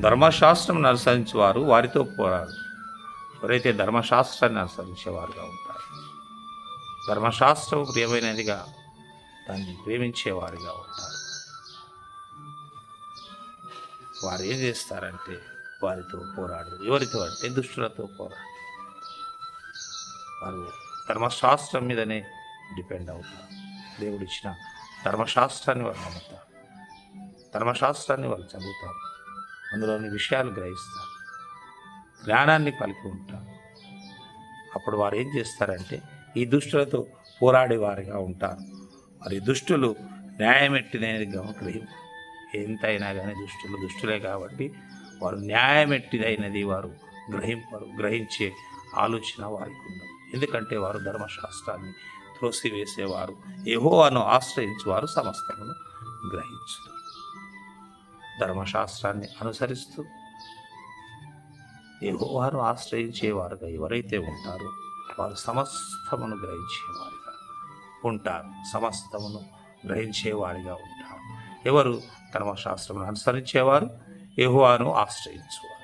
ధర్మశాస్త్రం అనుసరించేవారు వారితో పోరాడు. ఎవరైతే ధర్మశాస్త్రాన్ని అనుసరించేవారుగా ఉంటారు, ధర్మశాస్త్రం ప్రియమైనదిగా దాన్ని ప్రేమించేవారిగా ఉంటారు, వారు ఏం చేస్తారంటే వారితో పోరాడు. ఎవరితో అంటే దుష్టులతో పోరాడు. వారు ధర్మశాస్త్రం మీదనే డిపెండ్ అవుతారు. దేవుడిచ్చిన ధర్మశాస్త్రాన్ని వారు నమ్ముతారు, ధర్మశాస్త్రాన్ని వాళ్ళు చదువుతారు, అందులోని విషయాలు గ్రహిస్తారు, జ్ఞానాన్ని కలిగి ఉంటారు. అప్పుడు వారు ఏం చేస్తారంటే ఈ దుష్టులతో పోరాడేవారిగా ఉంటారు. మరి దుష్టులు న్యాయమెట్టినదిగా గ్రహింపు. ఎంతైనా కానీ దుష్టులే కాబట్టి వారు న్యాయమెట్టిదైనది వారు గ్రహించే ఆలోచన వారికి ఉండదు. ఎందుకంటే వారు ధర్మశాస్త్రాన్ని త్రోసివేసేవారు, యెహోవాను ఆశ్రయించేవారు సమస్తమును గ్రహించుతారు. ధర్మశాస్త్రాన్ని అనుసరిస్తూ యెహోవాను ఆశ్రయించేవారుగా ఎవరైతే ఉంటారో వారు సమస్తమును గ్రహించేవారిగా ఉంటారు, సమస్తమును గ్రహించేవారిగా ఉంటారు. ఎవరు ధర్మశాస్త్రమును అనుసరించేవారు, యెహోవాను ఆశ్రయించేవారు.